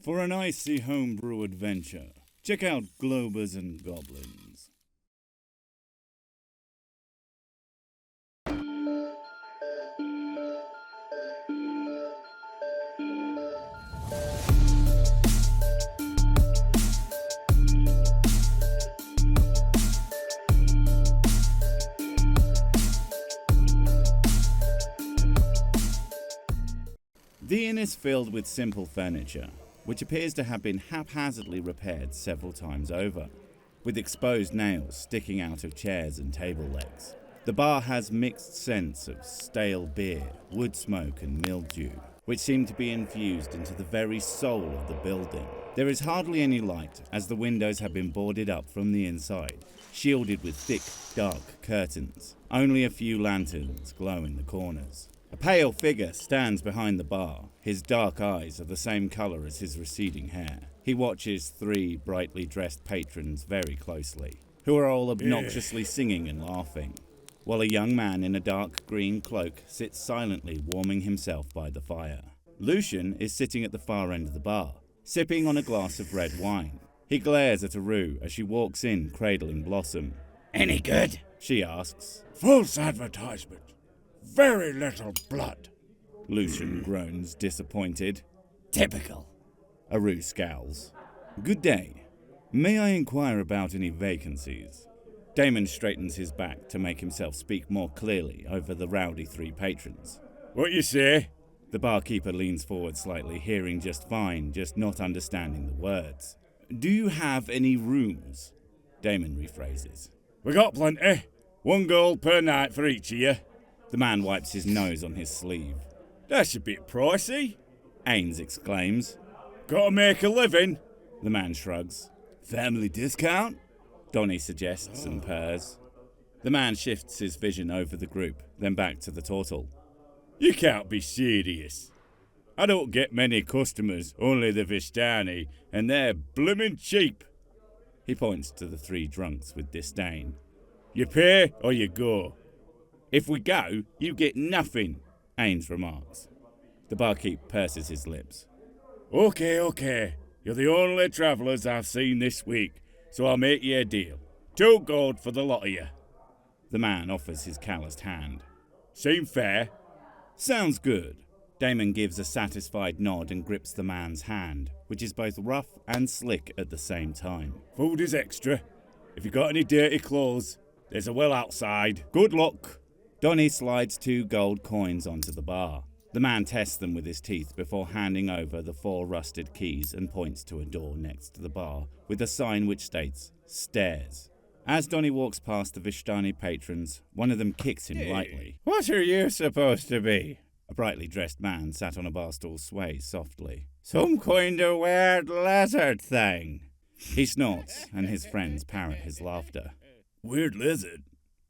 For an icy homebrew adventure, check out Globers and Goblins. The inn is filled with simple furniture, which appears to have been haphazardly repaired several times over, with exposed nails sticking out of chairs and table legs. The bar has mixed scents of stale beer, wood smoke and mildew, which seem to be infused into the very soul of the building. There is hardly any light, as the windows have been boarded up from the inside, shielded with thick, dark curtains. Only a few lanterns glow in the corners. A pale figure stands behind the bar. His dark eyes are the same colour as his receding hair. He watches three brightly dressed patrons very closely, who are all obnoxiously singing and laughing, while a young man in a dark green cloak sits silently warming himself by the fire. Lucian is sitting at the far end of the bar, sipping on a glass of red wine. He glares at Aru as she walks in, cradling Blossom. Any good? She asks. False advertisement. Very little blood. Lucian groans, disappointed. Typical. Aru scowls. Good day. May I inquire about any vacancies? Damon straightens his back to make himself speak more clearly over the rowdy three patrons. What you say? The barkeeper leans forward slightly, hearing just fine, just not understanding the words. Do you have any rooms? Damon rephrases. We got plenty. 1 gold per night for each of you. The man wipes his nose on his sleeve. That's a bit pricey, Ains exclaims. Gotta make a living. The man shrugs. Family discount? Donnie suggests and purrs. The man shifts his vision over the group, then back to the turtle. You can't be serious. I don't get many customers, only the Vistani, and they're bloomin' cheap. He points to the three drunks with disdain. You pay or you go. If we go, you get nothing, Ains remarks. The barkeep purses his lips. Okay. You're the only travellers I've seen this week, so I'll make you a deal. 2 gold for the lot of you. The man offers his calloused hand. Seem fair? Sounds good. Damon gives a satisfied nod and grips the man's hand, which is both rough and slick at the same time. Food is extra. If you got any dirty clothes, there's a well outside. Good luck. Donnie slides 2 gold coins onto the bar. The man tests them with his teeth before handing over the 4 rusted keys and points to a door next to the bar with a sign which states, Stairs. As Donnie walks past the Vishtani patrons, one of them kicks him lightly. What are you supposed to be? A brightly dressed man sat on a bar stool sways softly. Some kind of weird lizard thing. He snorts, and his friends parrot his laughter. Weird lizard?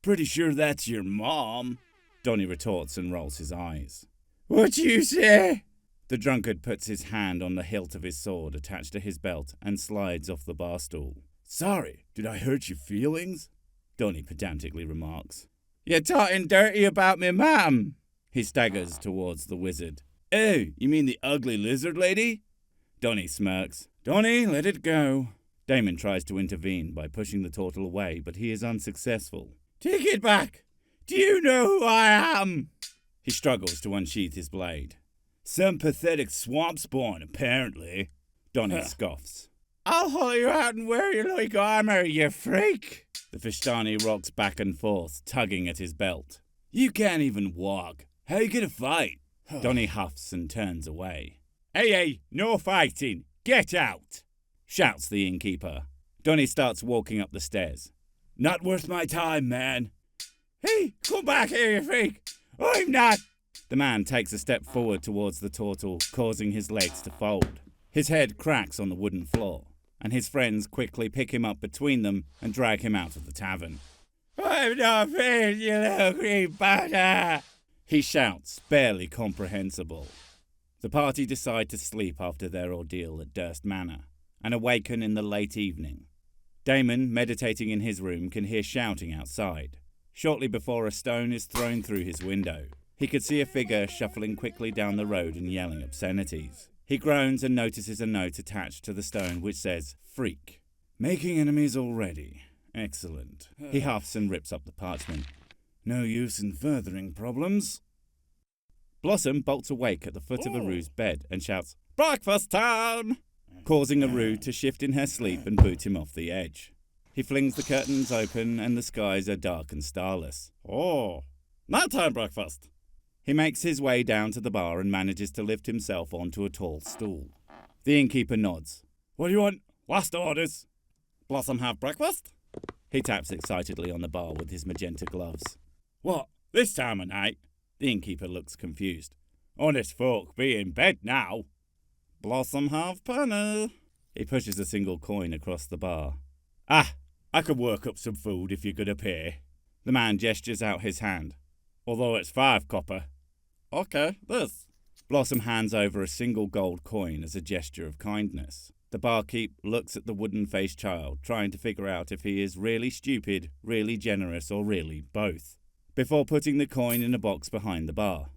Pretty sure that's your mom. Donnie retorts and rolls his eyes. What you say? The drunkard puts his hand on the hilt of his sword attached to his belt and slides off the bar stool. Sorry, did I hurt your feelings? Donnie pedantically remarks. You're talking dirty about me, ma'am. He staggers towards the wizard. Oh, you mean the ugly lizard lady? Donnie smirks. Donnie, let it go. Damon tries to intervene by pushing the turtle away, but he is unsuccessful. Take it back. Do you know who I am? He struggles to unsheath his blade. Some pathetic swamp spawn, apparently. Donnie scoffs. I'll haul you out and wear you like armour, you freak. The Vishtani rocks back and forth, tugging at his belt. You can't even walk. How you gonna fight? Donnie huffs and turns away. Hey, no fighting. Get out, shouts the innkeeper. Donnie starts walking up the stairs. Not worth my time, man. Hey, come back here, you freak. I'm not. The man takes a step forward towards the turtle, causing his legs to fold. His head cracks on the wooden floor, and his friends quickly pick him up between them and drag him out of the tavern. I'm not afraid, you little green butter, he shouts, barely comprehensible. The party decide to sleep after their ordeal at Durst Manor, and awaken in the late evening. Damon, meditating in his room, can hear shouting outside. Shortly before a stone is thrown through his window, he could see a figure shuffling quickly down the road and yelling obscenities. He groans and notices a note attached to the stone which says, Freak. Making enemies already. Excellent. He huffs and rips up the parchment. No use in furthering problems. Blossom bolts awake at the foot of Aru's bed and shouts, Breakfast time! Causing Aru to shift in her sleep and boot him off the edge. He flings the curtains open and the skies are dark and starless. Oh, nighttime breakfast. He makes his way down to the bar and manages to lift himself onto a tall stool. The innkeeper nods. What do you want? Last orders. Blossom have breakfast? He taps excitedly on the bar with his magenta gloves. What, this time of night? The innkeeper looks confused. Honest folk be in bed now. Blossom have penny. He pushes a single coin across the bar. Ah, I could work up some food if you're gonna pay. The man gestures out his hand. Although it's 5 copper. Okay, this. Blossom hands over a single gold coin as a gesture of kindness. The barkeep looks at the wooden-faced child, trying to figure out if he is really stupid, really generous, or really both, before putting the coin in a box behind the bar.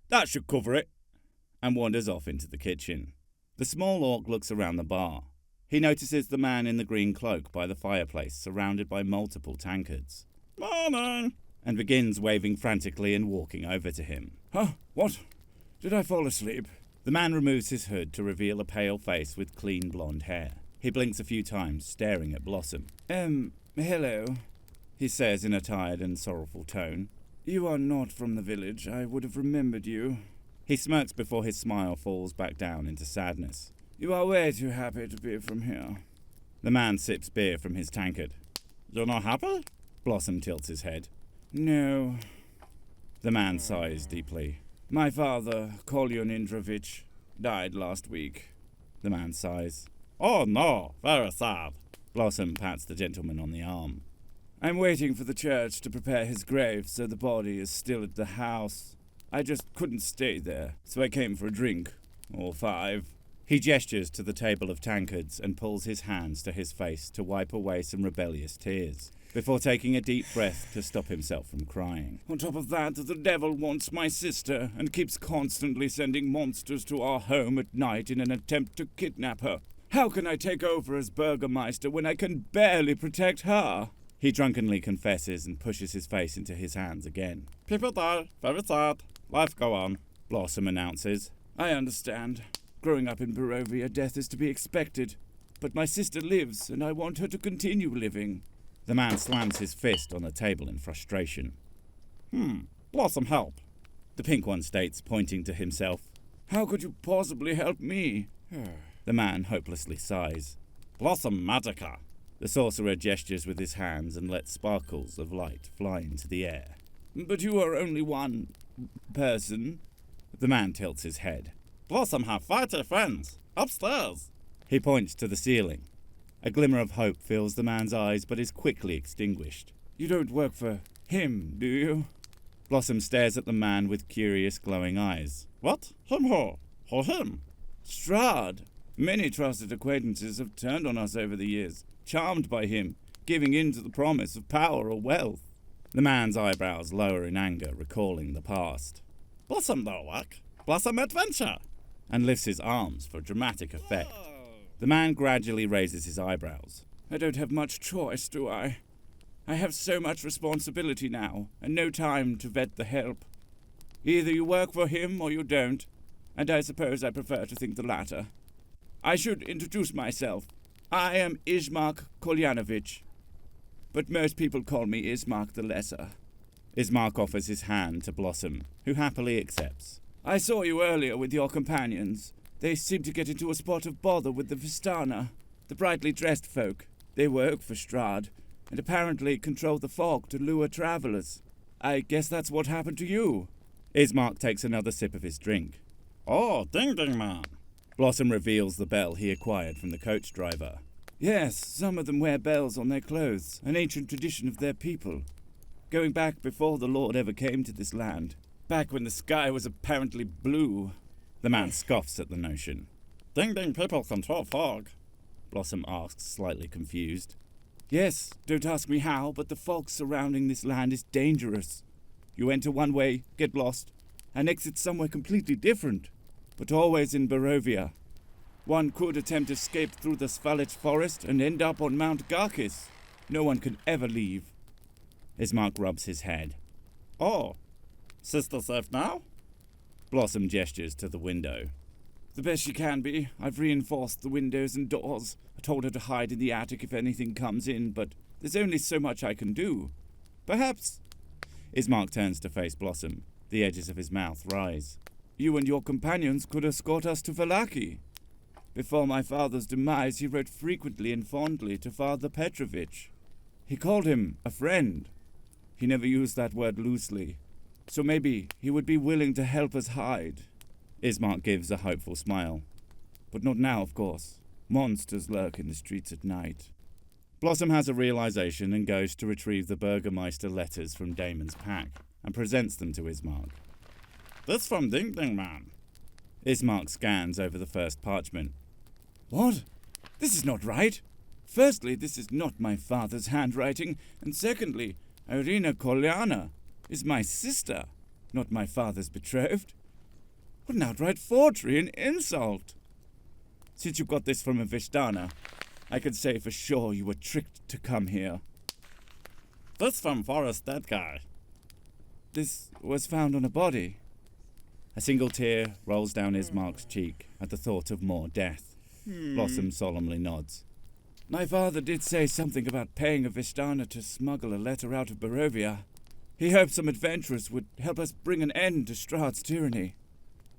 That should cover it. And wanders off into the kitchen. The small orc looks around the bar. He notices the man in the green cloak by the fireplace, surrounded by multiple tankards. Morning! And begins waving frantically and walking over to him. Huh? What? Did I fall asleep? The man removes his hood to reveal a pale face with clean blonde hair. He blinks a few times, staring at Blossom. Hello, he says in a tired and sorrowful tone. You are not from the village. I would have remembered you. He smirks before his smile falls back down into sadness. You are way too happy to be from here. The man sips beer from his tankard. You're not happy? Blossom tilts his head. No. The man sighs deeply. My father, Kolyon Indrovich, died last week. The man sighs. Oh no, very sad. Blossom pats the gentleman on the arm. I'm waiting for the church to prepare his grave, so the body is still at the house. I just couldn't stay there, so I came for a drink. Or 5. He gestures to the table of tankards and pulls his hands to his face to wipe away some rebellious tears, before taking a deep breath to stop himself from crying. On top of that, the devil wants my sister and keeps constantly sending monsters to our home at night in an attempt to kidnap her. How can I take over as Burgermeister when I can barely protect her? He drunkenly confesses and pushes his face into his hands again. People die, very sad. Life go on, Blossom announces. I understand. Growing up in Barovia, death is to be expected. But my sister lives, and I want her to continue living. The man slams his fist on the table in frustration. Blossom help. The pink one states, pointing to himself. How could you possibly help me? The man hopelessly sighs. Blossom magica. The sorcerer gestures with his hands and lets sparkles of light fly into the air. But you are only one person. The man tilts his head. Blossom have fighter friends. Upstairs. He points to the ceiling. A glimmer of hope fills the man's eyes but is quickly extinguished. You don't work for him, do you? Blossom stares at the man with curious glowing eyes. What? Him who? Who him? Strahd. Many trusted acquaintances have turned on us over the years, charmed by him, giving in to the promise of power or wealth. The man's eyebrows lower in anger, recalling the past. Blossom no work. Blossom adventure. And lifts his arms for dramatic effect. The man gradually raises his eyebrows. I don't have much choice, do I? I have so much responsibility now, and no time to vet the help. Either you work for him or you don't, and I suppose I prefer to think the latter. I should introduce myself. I am Ismark Kolyanovich, but most people call me Ismark the Lesser. Ismark offers his hand to Blossom, who happily accepts. I saw you earlier with your companions. They seem to get into a spot of bother with the Vistana, the brightly dressed folk. They work for Strahd, and apparently control the fog to lure travelers. I guess that's what happened to you. Ismark takes another sip of his drink. Oh, ding ding man. Blossom reveals the bell he acquired from the coach driver. Yes, some of them wear bells on their clothes, an ancient tradition of their people. Going back before the Lord ever came to this land, back when the sky was apparently blue. The man scoffs at the notion. Ding ding people control fog. Blossom asks, slightly confused. Yes, don't ask me how, but the fog surrounding this land is dangerous. You enter one way, get lost, and exit somewhere completely different. but always in Barovia. One could attempt escape through the Svalich forest and end up on Mount Garkis. No one could ever leave. Ismark rubs his head. Oh, sister safe now? Blossom gestures to the window. The best she can be. I've reinforced the windows and doors. I told her to hide in the attic if anything comes in, but there's only so much I can do. Perhaps... Ismark turns to face Blossom. The edges of his mouth rise. You and your companions could escort us to Valaki. Before my father's demise, he wrote frequently and fondly to Father Petrovich. He called him a friend. He never used that word loosely. So maybe he would be willing to help us hide. Ismark gives a hopeful smile. But not now, of course. Monsters lurk in the streets at night. Blossom has a realization and goes to retrieve the Burgermeister letters from Damon's pack and presents them to Ismark. This from Ding Ding Man. Ismark scans over the first parchment. What? This is not right. Firstly, this is not my father's handwriting, and secondly, Irina Kolyana is my sister, not my father's betrothed. What an outright forgery and insult! Since you got this from a Vishdana, I can say for sure you were tricked to come here. This from Forest Dead Guy. This was found on a body. A single tear rolls down Ismark's cheek at the thought of more death. Blossom solemnly nods. My father did say something about paying a Vishdana to smuggle a letter out of Barovia. He hoped some adventurers would help us bring an end to Strahd's tyranny.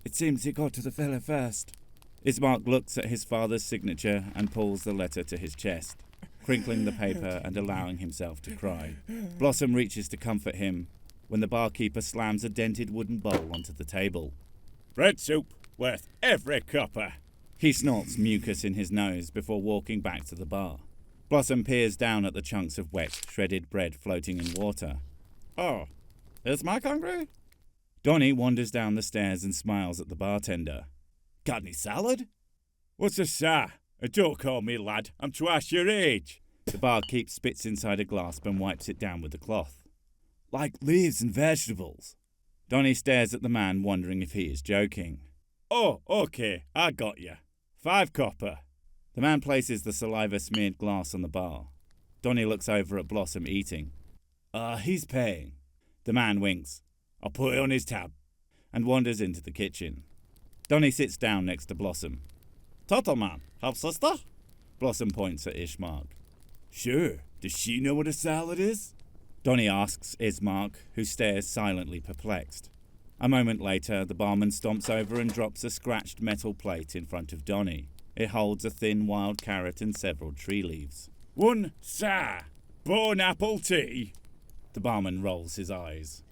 It seems he got to the fellow first. Ismark looks at his father's signature and pulls the letter to his chest, crinkling the paper and allowing himself to cry. Blossom reaches to comfort him when the barkeeper slams a dented wooden bowl onto the table. Bread soup worth every copper. He snorts mucus in his nose before walking back to the bar. Blossom peers down at the chunks of wet, shredded bread floating in water. Oh, is Mike hungry? Donnie wanders down the stairs and smiles at the bartender. Got any salad? What's a sir? Don't call me lad, I'm twice your age. The barkeep spits inside a glass and wipes it down with a cloth. Like leaves and vegetables. Donnie stares at the man, wondering if he is joking. Oh, okay, I got you. 5 copper. The man places the saliva-smeared glass on the bar. Donnie looks over at Blossom eating. He's paying. The man winks. I'll put it on his tab. And wanders into the kitchen. Donnie sits down next to Blossom. Turtle man, have sister? Blossom points at Ismark. Sure. Does she know what a salad is? Donnie asks Ismark, who stares silently perplexed. A moment later, the barman stomps over and drops a scratched metal plate in front of Donnie. It holds a thin wild carrot and several tree leaves. 1 sir, bone apple tea. The barman rolls his eyes.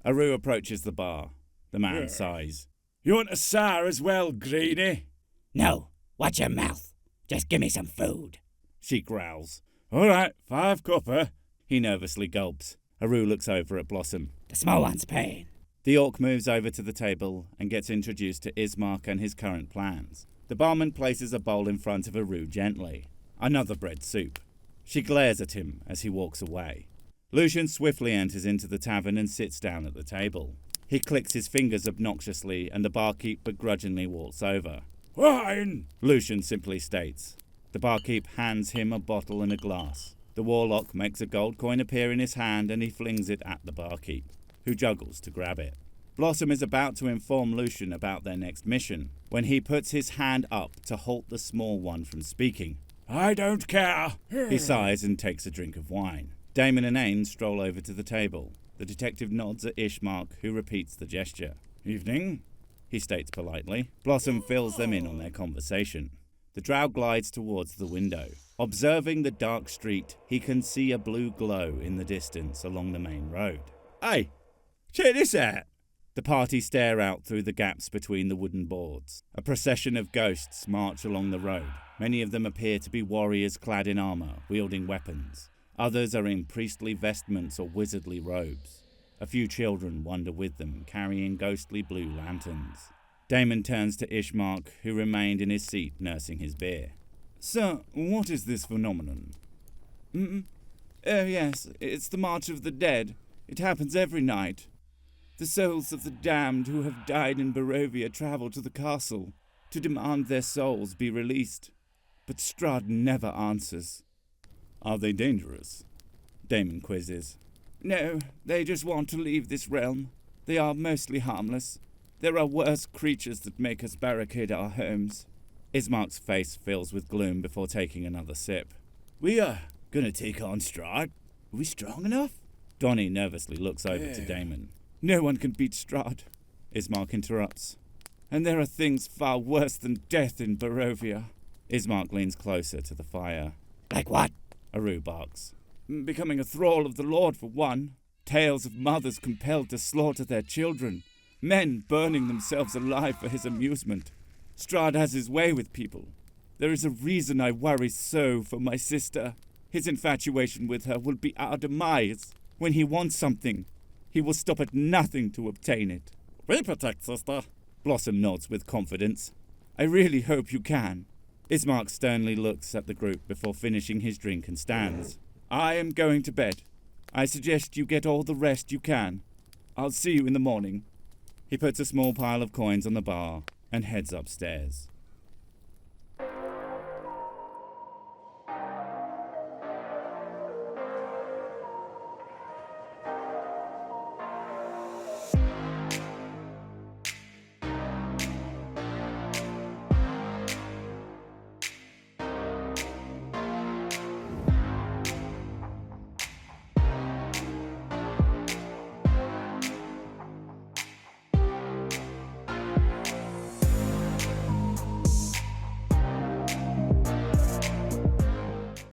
Aru approaches the bar. The man sighs. You want a sir as well, Greenie? No, watch your mouth. Just give me some food. She growls. All right, 5 copper. He nervously gulps. Aru looks over at Blossom. The small one's paying. The orc moves over to the table and gets introduced to Ismark and his current plans. The barman places a bowl in front of Aru gently. Another bread soup. She glares at him as he walks away. Lucian swiftly enters into the tavern and sits down at the table. He clicks his fingers obnoxiously and the barkeep begrudgingly walks over. Wine! Lucian simply states. The barkeep hands him a bottle and a glass. The warlock makes a gold coin appear in his hand and he flings it at the barkeep, who juggles to grab it. Blossom is about to inform Lucian about their next mission, when he puts his hand up to halt the small one from speaking. I don't care. He sighs and takes a drink of wine. Damon and Ain stroll over to the table. The detective nods at Ismark, who repeats the gesture. Evening, he states politely. Blossom fills them in on their conversation. The drow glides towards the window. Observing the dark street, he can see a blue glow in the distance along the main road. Hey, check this out. The party stare out through the gaps between the wooden boards. A procession of ghosts march along the road. Many of them appear to be warriors clad in armor, wielding weapons. Others are in priestly vestments or wizardly robes. A few children wander with them, carrying ghostly blue lanterns. Damon turns to Ismark, who remained in his seat nursing his beer. Sir, what is this phenomenon? Oh yes, it's the March of the Dead. It happens every night. The souls of the damned who have died in Barovia travel to the castle to demand their souls be released. But Strahd never answers. Are they dangerous? Damon quizzes. No, they just want to leave this realm. They are mostly harmless. There are worse creatures that make us barricade our homes. Ismark's face fills with gloom before taking another sip. We are gonna take on Strahd. Are we strong enough? Donnie nervously looks over to Damon. No one can beat Strahd, Ismark interrupts. and there are things far worse than death in Barovia. Ismark leans closer to the fire. Like what? Aru barks. Becoming a thrall of the Lord, for one. Tales of mothers compelled to slaughter their children. Men burning themselves alive for his amusement. Strahd has his way with people. There is a reason I worry so for my sister. His infatuation with her will be our demise. When he wants something, he will stop at nothing to obtain it. We protect, sister. Blossom nods with confidence. I really hope you can. Ismark sternly looks at the group before finishing his drink and stands. I am going to bed. I suggest you get all the rest you can. I'll see you in the morning. He puts a small pile of coins on the bar and heads upstairs.